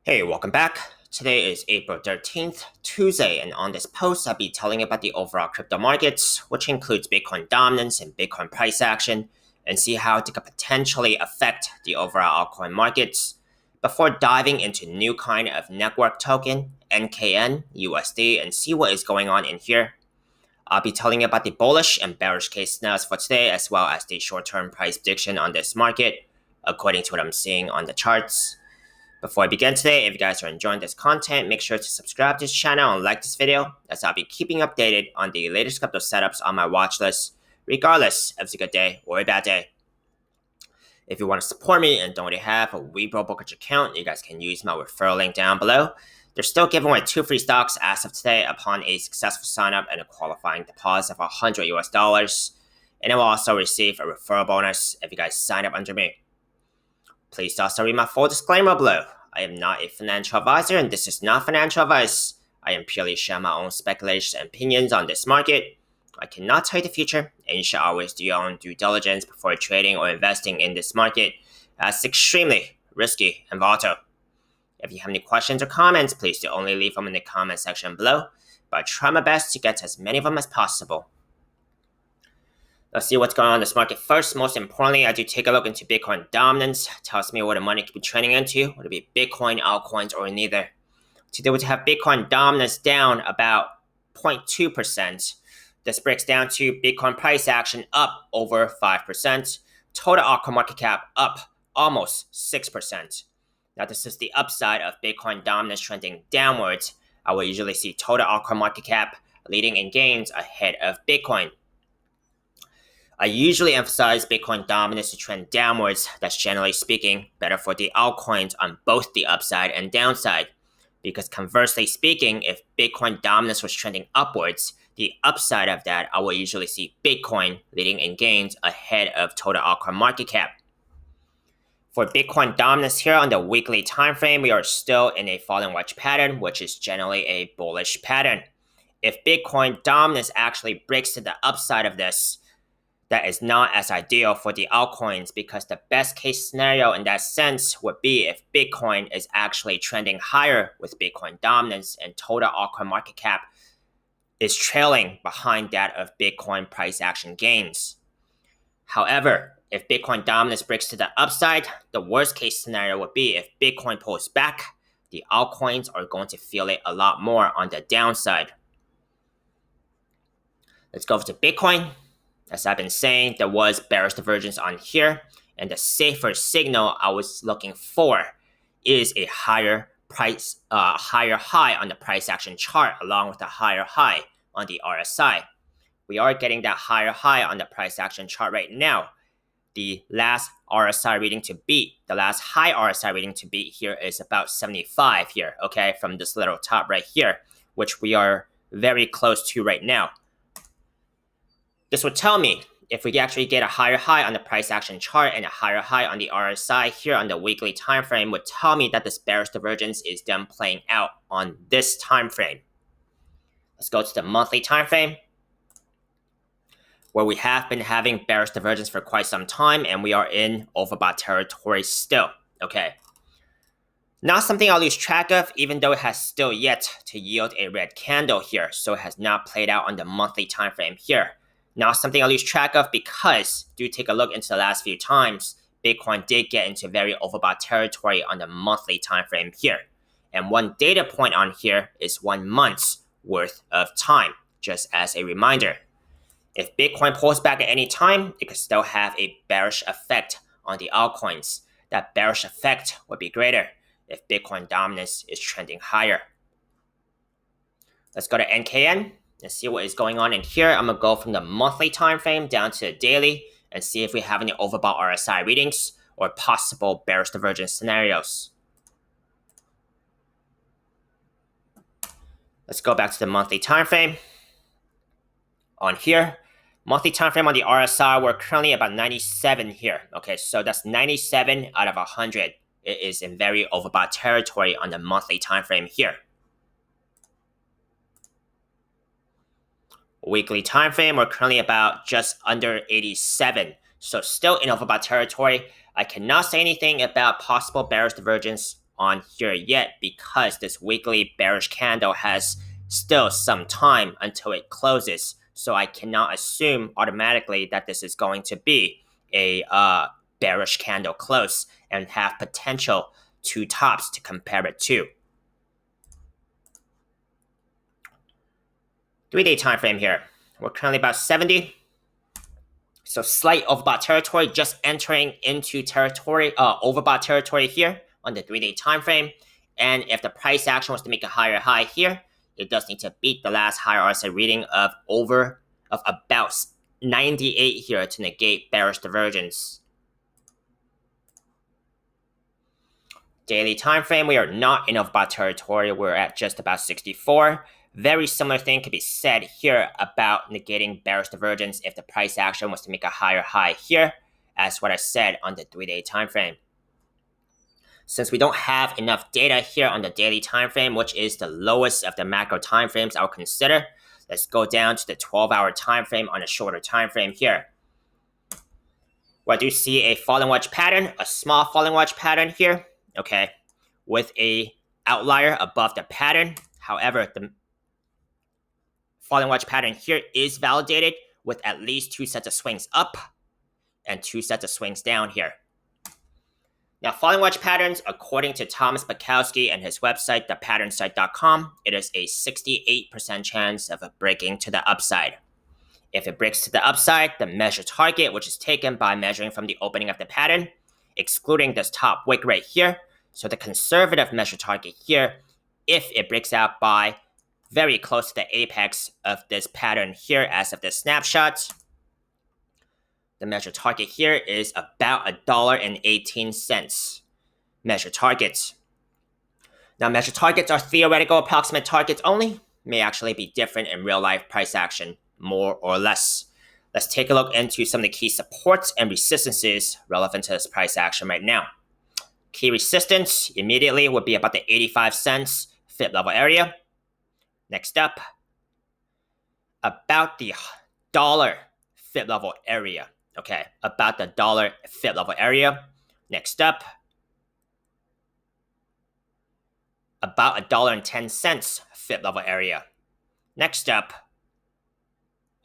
Hey, welcome back. Today is April 13th, Tuesday, and on this post, I'll be telling you about the overall crypto markets, which includes Bitcoin dominance and Bitcoin price action, and see how it could potentially affect the overall altcoin markets. Before diving into new kind of network token, NKNUSD, and see what is going on in here, I'll be telling you about the bullish and bearish case scenarios for today, as well as the short-term price prediction on this market, according to what I'm seeing on the charts. Before I begin today, if you guys are enjoying this content, make sure to subscribe to this channel and like this video, as I'll be keeping updated on the latest crypto setups on my watch list, regardless if it's a good day or a bad day. If you want to support me and don't already have a Webull brokerage account, you guys can use my referral link down below. They're still giving away 2 free stocks as of today upon a successful sign up and a qualifying deposit of $100 US, and I will also receive a referral bonus if you guys sign up under me. Please also read my full disclaimer below. I am not a financial advisor and this is not financial advice. I am purely sharing my own speculations and opinions on this market. I cannot tell you the future, and you should always do your own due diligence before trading or investing in this market, as it's extremely risky and volatile. If you have any questions or comments, please do only leave them in the comment section below, but I try my best to get to as many of them as possible. Let's see what's going on in this market first. Most importantly, I do take a look into Bitcoin dominance. It tells me where the money could be trending into, whether it be Bitcoin, altcoins, or neither. Today we have Bitcoin dominance down about 0.2%. This breaks down to Bitcoin price action up over 5%. Total altcoin market cap up almost 6%. Now this is the upside of Bitcoin dominance trending downwards. I will usually see total altcoin market cap leading in gains ahead of Bitcoin. I usually emphasize Bitcoin dominance to trend downwards. That's generally speaking better for the altcoins on both the upside and downside. Because conversely speaking, if Bitcoin dominance was trending upwards, the upside of that, I will usually see Bitcoin leading in gains ahead of total altcoin market cap. For Bitcoin dominance here on the weekly time frame, we are still in a falling wedge pattern, which is generally a bullish pattern. If Bitcoin dominance actually breaks to the upside of this, that is not as ideal for the altcoins, because the best case scenario in that sense would be if Bitcoin is actually trending higher with Bitcoin dominance and total altcoin market cap is trailing behind that of Bitcoin price action gains. However, if Bitcoin dominance breaks to the upside, the worst case scenario would be if Bitcoin pulls back, the altcoins are going to feel it a lot more on the downside. Let's go over to Bitcoin. As I've been saying, there was bearish divergence on here, and the safer signal I was looking for is a higher high on the price action chart, along with a higher high on the RSI. We are getting that higher high on the price action chart right now. The last RSI reading to beat, the last high RSI reading to beat here is about 75 here, okay, from this little top right here, which we are very close to right now. This would tell me if we actually get a higher high on the price action chart and a higher high on the RSI here on the weekly time frame, would tell me that this bearish divergence is done playing out on this time frame. Let's go to the monthly time frame, where we have been having bearish divergence for quite some time, and we are in overbought territory still. Okay. Not something I'll lose track of, even though it has still yet to yield a red candle here, so it has not played out on the monthly time frame here. Not something I lose track of, because do take a look into the last few times, Bitcoin did get into very overbought territory on the monthly time frame here. And one data point on here is 1 month's worth of time, just as a reminder. If Bitcoin pulls back at any time, it could still have a bearish effect on the altcoins. That bearish effect would be greater if Bitcoin dominance is trending higher. Let's go to NKN. Let's see what is going on in here. I'm going to go from the monthly time frame down to the daily and see if we have any overbought RSI readings or possible bearish divergence scenarios. Let's go back to the monthly time frame. On here, monthly time frame on the RSI, we're currently about 97 here. Okay, so that's 97 out of 100. It is in very overbought territory on the monthly time frame here. Weekly time frame, we're currently about just under 87, so still in overbought territory. I cannot say anything about possible bearish divergence on here yet because this weekly bearish candle has still some time until it closes. So I cannot assume automatically that this is going to be a bearish candle close and have potential two tops to compare it to. 3-day time frame here. We're currently about 70. So slight overbought territory, just entering into territory, overbought territory here on the 3-day time frame. And if the price action was to make a higher high here, it does need to beat the last higher RSI reading of about 98 here to negate bearish divergence. Daily time frame, we are not in overbought territory. We're at just about 64. Very similar thing could be said here about negating bearish divergence if the price action was to make a higher high here, as what I said on the 3-day time frame. Since we don't have enough data here on the daily time frame, which is the lowest of the macro time frames I'll consider, let's go down to the 12-hour time frame on a shorter time frame here. Where I do see a falling wedge pattern, a small falling wedge pattern here, okay, with a outlier above the pattern. However, the falling wedge pattern here is validated with at least 2 sets of swings up and 2 sets of swings down here. Now, falling wedge patterns, according to Thomas Bukowski and his website, thepatternSite.com, it is a 68% chance of breaking to the upside. If it breaks to the upside, the measure target, which is taken by measuring from the opening of the pattern, excluding this top wick right here, so the conservative measure target here, if it breaks out by very close to the apex of this pattern here as of this snapshot, the measure target here is about $1.18. Measure targets. Now, measure targets are theoretical approximate targets only, may actually be different in real life price action, more or less. Let's take a look into some of the key supports and resistances relevant to this price action right now. Key resistance immediately would be about the 85 cents fit level area. Next up, about the dollar fit level area. Okay, about the dollar fit level area. Next up, about $1.10 fit level area. Next up,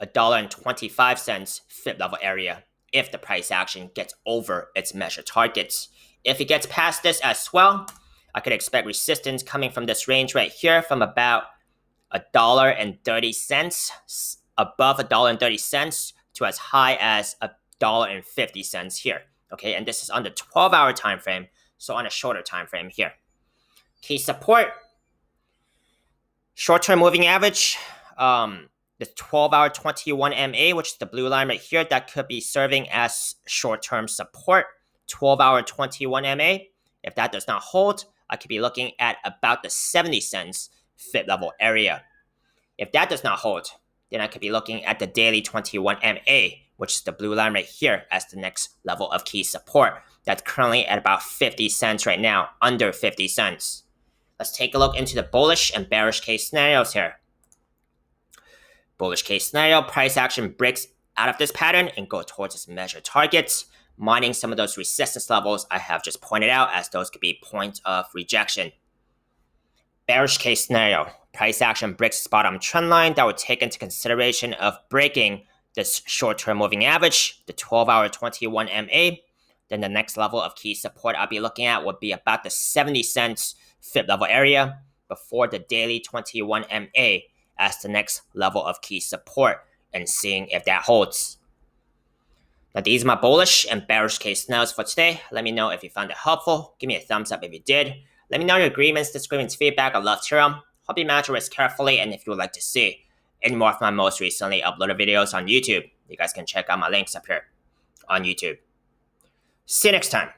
$1.25 fit level area if the price action gets over its measure targets. If it gets past this as well, I could expect resistance coming from this range right here from about $1.30, above $1.30 to as high as $1.50 here. Okay, and this is on the 12-hour time frame, so on a shorter time frame here. Key support, short-term moving average, the 12-hour 21 MA, which is the blue line right here, that could be serving as short-term support. 12-hour 21 MA, if that does not hold, I could be looking at about the 70 cents fit level area. If that does not hold, then I could be looking at the daily 21 MA, which is the blue line right here, as the next level of key support. That's currently at about 50 cents right now, under 50 cents. Let's take a look into the bullish and bearish case scenarios here. Bullish case scenario, price action breaks out of this pattern and go towards its measured targets, mining some of those resistance levels I have just pointed out, as those could be points of rejection. Bearish case scenario, price action breaks its bottom trend line that would take into consideration of breaking this short-term moving average, the 12-hour 21 MA. Then the next level of key support I'll be looking at would be about the 70 cents fit level area before the daily 21 MA as the next level of key support, and seeing if that holds. Now, these are my bullish and bearish case scenarios for today. Let me know if you found it helpful. Give me a thumbs up if you did. Let me know your agreements, disagreements, feedback. I'd love to hear them. Hope you manage your risk carefully, and if you would like to see any more of my most recently uploaded videos on YouTube, you guys can check out my links up here on YouTube. See you next time.